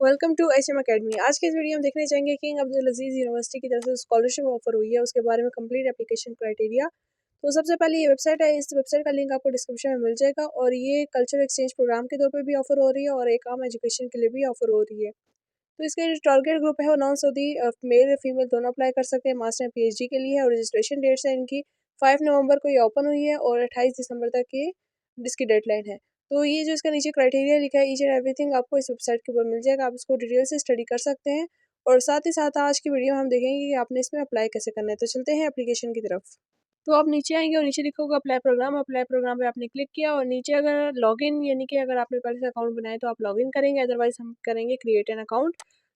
Welcome to HM academy. आज के इस वीडियो में देखने जाएंगे किंग अब्दुल अजीज़ यूनिवर्सिटी की तरफ से स्कॉलरशिप ऑफर हुई है, उसके बारे में कंप्लीट एप्लीकेशन क्राइटेरिया। तो सबसे पहले ये वेबसाइट है, इस वेबसाइट का लिंक आपको डिस्क्रिप्शन में मिल जाएगा। और ये कल्चरल एक्सचेंज प्रोग्राम के तौर पर भी ऑफर हो रही है और एक आम एजुकेशन के लिए भी ऑफर हो रही है। तो इसका जो टारगेट ग्रुप है वो नॉन सऊदी मेल फीमेल दोनों अप्लाई कर सकते हैं। मास्टर PhD के लिए है और रजिस्ट्रेशन डेट्स है इनकी 5 नवंबर को ये ओपन हुई है और 28 दिसंबर तक ये इसकी डेडलाइन है। तो ये जो इसका नीचे क्राइटेरिया लिखा है, ईच एंड एवरीथिंग आपको इस वेबसाइट के ऊपर मिल जाएगा। आप इसको डिटेल से स्टडी कर सकते हैं। और साथ ही साथ आज की वीडियो में हम देखेंगे कि आपने इसमें अप्लाई कैसे करना है। तो चलते हैं एप्लीकेशन की तरफ। तो आप नीचे आएंगे और नीचे लिखा होगा अप्लाई प्रोग्राम पे आपने क्लिक किया और नीचे अगर लॉगिन यानी कि अगर आपने पहले से अकाउंट बनाया तो आप लॉगिन करेंगे, अदरवाइज हम करेंगे क्रिएट एन अकाउंट।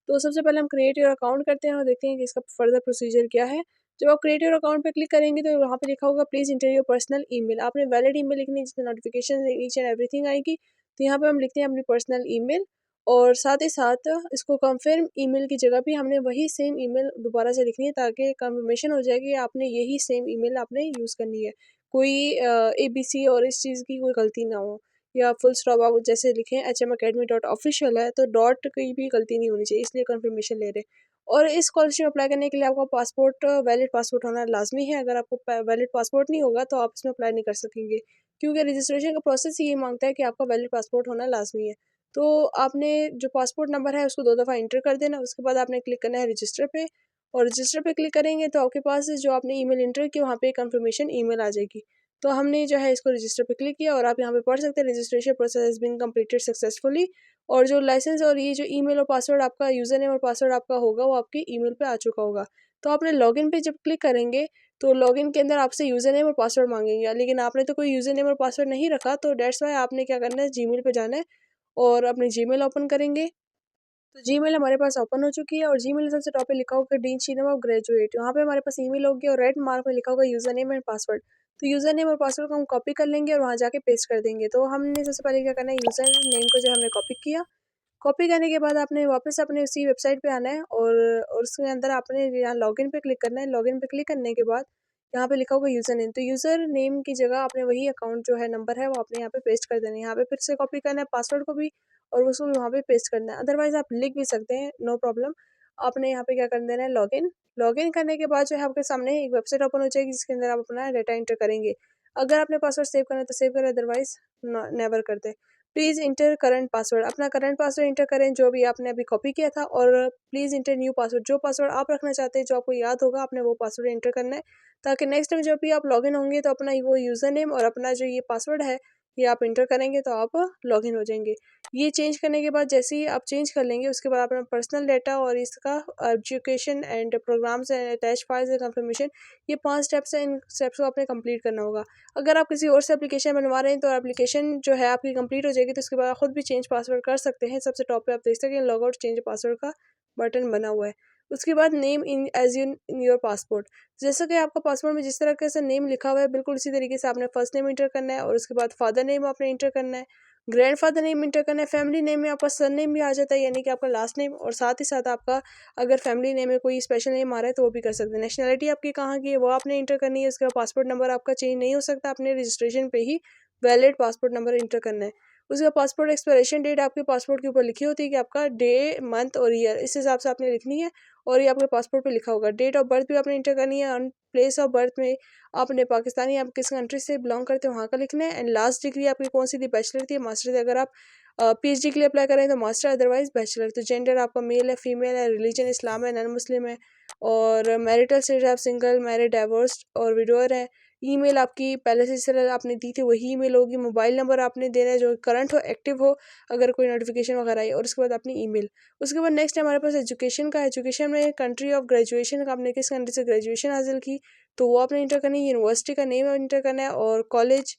तो सबसे पहले हम क्रिएट योर अकाउंट करते हैं और देखते हैं कि इसका फर्दर प्रोसीजर क्या है। जब आप क्रिएट योर अकाउंट पे क्लिक करेंगे तो वहाँ पे लिखा होगा please inter your personal email. आपने वैलिड ईमेल लिखनी है जिसमें नोटिफिकेशन ईच एंड एवरीथिंग आएगी। तो यहाँ पे हम लिखते हैं अपनी पर्सनल ईमेल और साथ ही साथ इसको कंफर्म ईमेल की जगह भी हमने वही सेम ईमेल दोबारा से लिखनी है ताकि कंफर्मेशन हो जाए कि आपने यही सेम ईमेल आपने यूज़ करनी है। कोई ABC और इस चीज़ की कोई गलती ना हो, या फुल स्टॉप आप जैसे लिखें HMacademy.official है तो डॉट की भी गलती नहीं होनी चाहिए, इसलिए कंफर्मेशन ले रहे हैं। और इस स्कॉलरशिप अप्लाई करने के लिए आपका पासपोर्ट वैलिड पासपोर्ट होना लाजमी है। अगर आपको वैलिड पासपोर्ट नहीं होगा तो आप इसमें अप्लाई नहीं कर सकेंगे, क्योंकि रजिस्ट्रेशन का प्रोसेस ये मांगता है कि आपका वैलिड पासपोर्ट होना लाजमी है। तो आपने जो पासपोर्ट नंबर है उसको 2 दफ़ा इंटर कर देना। उसके बाद आपने क्लिक करना है रजिस्टर पे और रजिस्टर पे क्लिक करेंगे तो आपके पास जो आपने ईमेल इंटर की वहाँ पे कंफर्मेशन ईमेल आ जाएगी। तो हमने जो है इसको रजिस्टर पे क्लिक किया और आप यहाँ पे पढ़ सकते हैं registration process has been completed successfully. और जो लाइसेंस और ये जो ईमेल और पासवर्ड आपका यूज़र नेम और पासवर्ड आपका होगा वो आपकी ईमेल पे आ चुका होगा। तो आपने लॉगिन पे जब क्लिक करेंगे तो लॉगिन के अंदर आपसे यूज़र नेम और पासवर्ड मांगेंगे, लेकिन आपने तो कोई यूज़र नेम और पासवर्ड नहीं रखा, तो दैट्स वाई आपने क्या करना है, जीमेल पे जाना है और अपनी जीमेल ओपन करेंगे। तो जीमेल हमारे पास ओपन हो चुकी है और जीमेल सबसे टॉप पे लिखा होगा डीन शिनम ऑफ ग्रेजुएट। वहाँ पे हमारे पास ईमेल होगी और रेड मार्क में लिखा होगा यूज़र नेम एंड पासवर्ड। तो यूज़र नेम और पासवर्ड को हम कॉपी कर लेंगे और वहाँ जाके पेस्ट कर देंगे। तो हमने सबसे पहले क्या करना है, यूज़र नेम को जो हमने कॉपी किया, कॉपी करने के बाद आपने वापस अपने उसी वेबसाइट पे आना है और उसके अंदर आपने यहाँ लॉगिन पे क्लिक करना है। लॉगिन पे क्लिक करने के बाद यहाँ पे लिखा होगा यूज़र नेम, तो यूज़र नेम की जगह आपने वही अकाउंट जो है नंबर है वो आपने यहाँ पे पेस्ट कर देना है। यहाँ पे फिर से कॉपी करना है पासवर्ड को भी और उसको भी वहाँ पे पेस्ट करना है, अदरवाइज़ आप लिख भी सकते हैं, नो प्रॉब्लम। आपने यहाँ पे क्या कर देना है, लॉगिन। लॉगिन करने के बाद जो है आपके सामने एक वेबसाइट ओपन हो जाएगी जिसके अंदर आप अपना डाटा एंटर करेंगे। अगर आपने पासवर्ड सेव करना है तो सेव करें, अदरवाइज़ नेवर करते। प्लीज़ इंटर करंट पासवर्ड, अपना करंट पासवर्ड इंटर करें जो भी आपने अभी कॉपी किया था। और प्लीज़ इंटर न्यू पासवर्ड, जो पासवर्ड आप रखना चाहते हैं, जो आपको याद होगा, आपने वो पासवर्ड इंटर करना है ताकि नेक्स्ट टाइम जब भी आप लॉगिन होंगे तो अपना वो यूज़र नेम और अपना जो ये पासवर्ड है ये आप इंटर करेंगे तो आप लॉगिन हो जाएंगे। ये चेंज करने के बाद जैसे ही आप चेंज कर लेंगे उसके बाद अपना पर्सनल डाटा और इसका education and programs and attach files and confirmation, ये 5 स्टेप्स हैं। इन स्टेप्स को आपने कंप्लीट करना होगा। अगर आप किसी और से एप्लीकेशन बनवा रहे हैं तो एप्लीकेशन जो है आपकी कंप्लीट हो जाएगी, तो उसके बाद आप खुद भी चेंज पासवर्ड कर सकते हैं। सबसे टॉप पे आप देख सकते हैं लॉग आउट चेंज पासवर्ड का बटन बना हुआ है। उसके बाद name in as in your passport, जैसा कि आपका पासपोर्ट में जिस तरह से नेम लिखा हुआ है बिल्कुल इसी तरीके से आपने फर्स्ट नेम इंटर करना है और उसके बाद फादर नेम आपने इंटर करना है, ग्रैंडफादर नेम इंटर करना है। फैमिली नेम में आपका सर नेम भी आ जाता है यानी कि आपका लास्ट नेम, और साथ ही साथ आपका अगर फैमिली नेम में कोई स्पेशल नेम आ रहा है तो वो भी कर सकते हैं। नेशनैलिटी आपकी कहाँ की है वो आपने इंटर करनी है। उसके बाद पासपोर्ट नंबर आपका चेंज नहीं हो सकता, आपने रजिस्ट्रेशन पे ही वैलिड पासपोर्ट नंबर इंटर करना है। उसका पासपोर्ट एक्सपायरेशन डेट आपके पासपोर्ट के ऊपर लिखी होती है कि आपका डे मंथ और ईयर, इस हिसाब से आपने लिखनी है और ये आपके पासपोर्ट पे लिखा होगा। डेट ऑफ बर्थ भी आपने इंटर करनी है। प्लेस ऑफ बर्थ में आपने पाकिस्तानी, आप किस कंट्री से बिलोंग करते हैं वहाँ का लिखना है। एंड लास्ट डिग्री आपकी कौन सी थी, बैचलर थी, मास्टर थी। अगर आप PhD के लिए अप्लाई करें तो मास्टर, अदरवाइज बैचलर। तो जेंडर आपका मेल है, फीमेल है, रिलीजन इस्लाम है, नॉन मुस्लिम है, और मैरिटल स्टेटस आप सिंगल, मैरिड, डाइवोर्स्ड और विडोअर है। ईमेल आपकी पहले से जिस तरह आपने दी थी वही ईमेल होगी। मोबाइल नंबर आपने देना है जो करंट हो, एक्टिव हो, अगर कोई नोटिफिकेशन वगैरह आई, और उसके बाद अपनी ईमेल। उसके बाद नेक्स्ट हमारे पास एजुकेशन का। एजुकेशन में कंट्री ऑफ ग्रेजुएशन का, आपने किस कंट्री से ग्रेजुएशन हासिल की तो वो आपने इंटर करनी है। यूनिवर्सिटी का नेम इंटर करना है और कॉलेज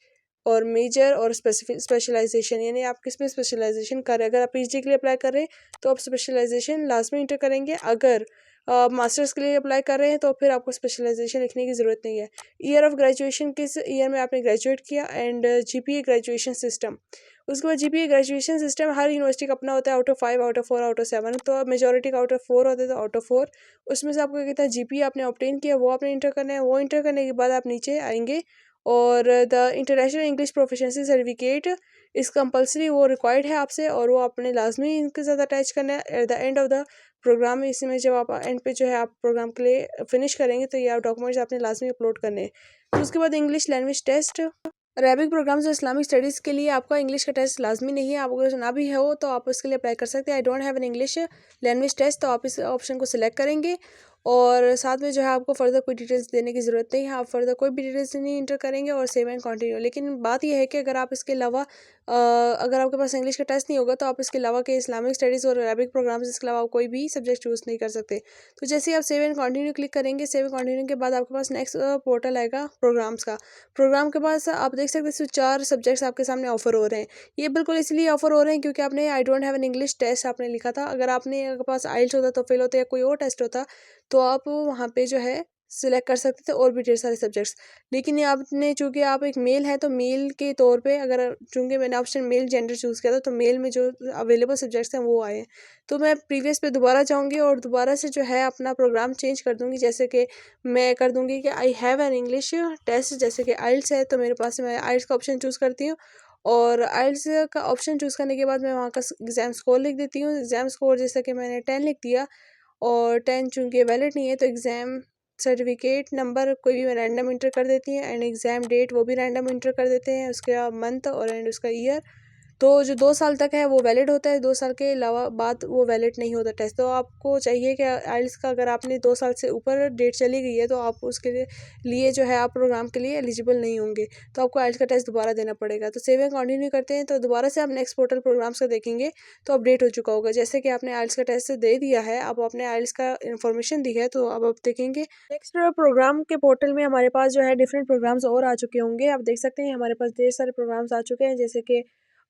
और मेजर और स्पेशलाइजेशन, यानी आप किस में स्पेशलाइजेशन कर रहे हैं। अगर आप PhD के लिए अप्लाई कर रहे हैं तो आप स्पेशलाइजेशन लास्ट में इंटर करेंगे। अगर मास्टर्स के लिए अप्लाई कर रहे हैं तो फिर आपको स्पेशलाइजेशन लिखने की ज़रूरत नहीं है। ईयर ऑफ ग्रेजुएशन, किस ईयर में आपने ग्रेजुएट किया, एंड GPA ग्रेजुएशन सिस्टम। उसके बाद GPA ग्रेजुएशन सिस्टम हर यूनिवर्सिटी का अपना होता है, out of 5, out of 4, out of 7। तो मेजोरिटी का आउट ऑफ 4 होता है, तो आउट ऑफ 4 उसमें से आपको कितना GPA आपने ऑब्टेन किया वो आपने इंटर करना है। वो इंटर करने के बाद आप नीचे आएंगे और the international English proficiency certificate इस कंपलसरी, वो रिक्वायर्ड है आपसे और वो आपने लाजमी इनके साथ अटैच करना है at the end of the program. इसमें जब आप एंड पे जो है आप प्रोग्राम के लिए फिनिश करेंगे तो ये आप डॉक्यूमेंट्स आपने लाजमी अपलोड करने हैं। तो उसके बाद English language test. Arabic programs और इस्लामिक स्टडीज़ के लिए आपका इंग्लिश का टेस्ट लाजमी नहीं है। आप अगर ना भी हो तो आप उसके लिए अप्लाई कर सकते हैं। I don't have an English language test, तो आप इस ऑप्शन को सिलेक्ट करेंगे और साथ में जो है आपको फर्दर कोई डिटेल्स देने की ज़रूरत नहीं है। आप फर्दर कोई भी डिटेल्स नहीं इंटर करेंगे और सेव एंड कंटिन्यू। लेकिन बात यह है कि अगर आप इसके अलावा अगर आपके पास इंग्लिश का टेस्ट नहीं होगा तो आप इसके अलावा के इस्लामिक स्टडीज़ और अरेबिक प्रोग्राम्स इसके अलावा कोई भी सब्जेक्ट चूज़ नहीं कर सकते। तो जैसे ही आप सेव एंड कंटिन्यू क्लिक करेंगे, सेव एंड कंटिन्यू के बाद आपके पास नेक्स्ट पोर्टल आएगा प्रोग्राम्स का। प्रोग्राम के पास आप देख सकते हैं इसमें 4 सब्जेक्ट्स आपके सामने ऑफर हो रहे हैं। ये बिल्कुल इसलिए ऑफर हो रहे हैं क्योंकि आपने I don't have an English test आपने लिखा था। अगर आपने आपके पास आइल्स होता तो फेल होता या कोई और टेस्ट होता तो आप वहाँ पे जो है सिलेक्ट कर सकते थे और भी ढेर सारे सब्जेक्ट्स। लेकिन ये आपने चूँकि आप एक मेल है तो मेल के तौर पे अगर चूँकि मैंने ऑप्शन मेल जेंडर चूज़ किया था तो मेल में जो अवेलेबल सब्जेक्ट्स हैं वो आए हैं। तो मैं प्रीवियस पे दोबारा जाऊँगी और दोबारा से जो है अपना प्रोग्राम चेंज कर दूँगी। जैसे कि मैं कर दूँगी कि I have an English test, जैसे कि आइल्स है तो मेरे पास मैं आइल्स का ऑप्शन चूज़ करती हूँ और आइल्स का ऑप्शन चूज़ करने के बाद मैं वहाँ का एग्ज़ाम स्कोर लिख देती हूँ। एग्ज़ाम स्कोर जैसे कि मैंने 10 लिख दिया और 10 चूँकि वैलिड नहीं है तो एग्ज़ाम सर्टिफिकेट नंबर कोई भी रैंडम इंटर कर देती हैं एंड एग्ज़ाम डेट वो भी रैंडम इंटर कर देते हैं, उसके मंथ और एंड उसका ईयर। तो जो 2 साल तक है वो वैलिड होता है, 2 साल के अलावा बाद वो वैलिड नहीं होता टेस्ट। तो आपको चाहिए कि आइल्स का अगर आपने 2 साल से ऊपर डेट चली गई है तो आप उसके लिए जो है आप प्रोग्राम के लिए एलिजिबल नहीं होंगे, तो आपको आइल्स का टेस्ट दोबारा देना पड़ेगा। तो सेव एंड कंटिन्यू करते हैं तो दोबारा से आप नेक्स्ट पोर्टल प्रोग्राम्स का देखेंगे तो अपडेट हो चुका होगा। जैसे कि आपने आइल्स का टेस्ट दे दिया है, अब आपने आइल्स का इन्फॉर्मेशन दी है तो अब आप देखेंगे नेक्स्ट प्रोग्राम के पोर्टल में हमारे पास जो है डिफरेंट प्रोग्राम्स और आ चुके होंगे। आप देख सकते हैं हमारे पास ढेर सारे प्रोग्राम्स आ चुके हैं, जैसे कि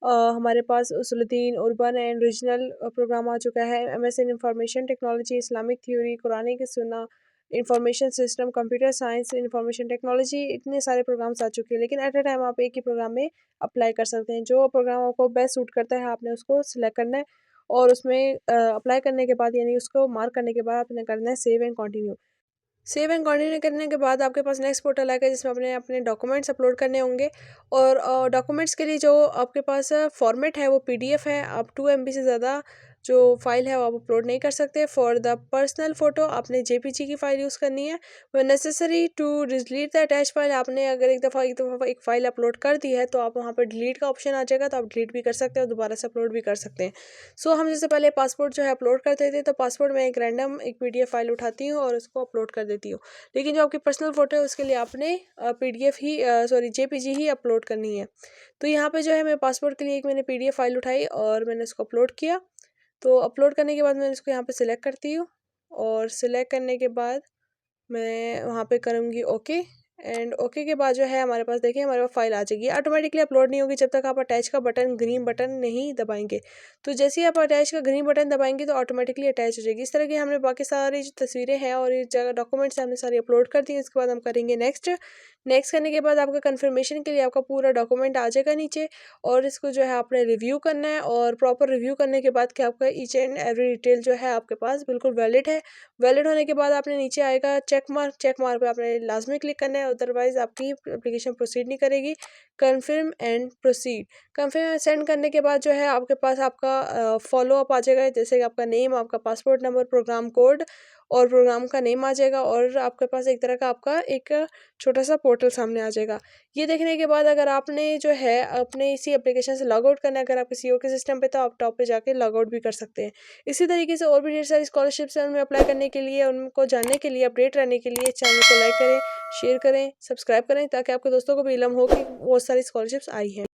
हमारे पास उसलुद्दीन अर्बन एंड रीजनल प्रोग्राम आ चुका है, MS in information technology, Islamic theory, Quranic सुन्ना, information system, computer science, information technology. इतने सारे प्रोग्राम्स आ चुके हैं, लेकिन एट अ टाइम आप एक ही प्रोग्राम में अप्लाई कर सकते हैं। जो प्रोग्राम आपको बेस्ट सूट करता है आपने उसको सिलेक्ट करना है और उसमें अप्लाई करने के बाद यानी उसको मार्क करने के बाद आपने करना है save and continue. Save and continue करने के बाद आपके पास नेक्स्ट पोर्टल आएगा जिसमें अपने अपने डॉक्यूमेंट्स अपलोड करने होंगे और डॉक्यूमेंट्स के लिए जो आपके पास फॉर्मेट है वो पीडीएफ है। आप 2 MB से ज़्यादा जो फाइल है वो आप अपलोड नहीं कर सकते। फॉर द पर्सनल फ़ोटो आपने जेपीजी की फ़ाइल यूज़ करनी है। वो necessary to delete the attach file, आपने अगर एक दफ़ा एक फ़ाइल अपलोड कर दी है तो आप वहाँ पर डिलीट का ऑप्शन आ जाएगा, तो आप डिलीट भी कर सकते हैं और दोबारा से अपलोड भी कर सकते हैं। सो हम जैसे पहले पासपोर्ट जो है अपलोड करते थे तो पासपोर्ट में एक रैंडम एक पीडीएफ फाइल उठाती हूँ और उसको अपलोड कर देती हूँ। लेकिन जो आपकी पर्सनल फ़ोटो है उसके लिए आपने पीडीएफ ही सॉरी जेपीजी ही अपलोड करनी है। तो यहाँ पे जो है मेरे पासपोर्ट के लिए एक मैंने पीडीएफ फाइल उठाई और मैंने उसको अपलोड किया। तो अपलोड करने के बाद मैं इसको यहाँ पे सिलेक्ट करती हूँ और सिलेक्ट करने के बाद मैं वहाँ पे करूँगी ओके एंड ओके के बाद जो है हमारे पास देखिए हमारे पास फाइल आ जाएगी। ऑटोमेटिकली अपलोड नहीं होगी जब तक आप अटैच का बटन ग्रीन बटन नहीं दबाएंगे। तो जैसे ही आप अटैच का ग्रीन बटन दबाएंगे तो ऑटोमेटिकली अटैच हो जाएगी। इस तरह की हमने बाकी सारी जो तस्वीरें हैं और ये जगह डॉक्यूमेंट्स हमने सारी अपलोड कर दी। इसके बाद हम करेंगे नेक्स्ट। नेक्स्ट करने के बाद आपका कन्फर्मेशन के लिए आपका पूरा डॉक्यूमेंट आ जाएगा नीचे और इसको जो है आपने रिव्यू करना है और प्रॉपर रिव्यू करने के बाद कि आपका ईच एंड एवरी डिटेल जो है आपके पास बिल्कुल वैलिड है। वैलिड होने के बाद आपने नीचे आएगा चेक मार्क पे आपने लाजमी क्लिक करना है, अदरवाइज आपकी एप्लीकेशन प्रोसीड नहीं करेगी। Confirm and proceed, confirm send करने के बाद जो है आपके पास आपका फॉलो अप आ जाएगा, जैसे कि आपका नेम, आपका पासपोर्ट नंबर, प्रोग्राम कोड और प्रोग्राम का नेम आ जाएगा और आपके पास एक तरह का आपका एक छोटा सा पोर्टल सामने आ जाएगा। ये देखने के बाद अगर आपने जो है अपने इसी एप्लीकेशन से लॉग आउट करना है, अगर आप किसी और के सिस्टम पे तो आप टॉप पे जाके लॉग आउट भी कर सकते हैं। इसी तरीके से और भी ढेर सारी स्कॉलरशिप्स हैं, उनमें अप्लाई करने के लिए, उनको जानने के लिए, अपडेट रहने के लिए चैनल को लाइक करें, शेयर करें, सब्सक्राइब करें ताकि आपके दोस्तों को भी इल्म हो कि बहुत सारी स्कॉलरशिप्स आई हैं।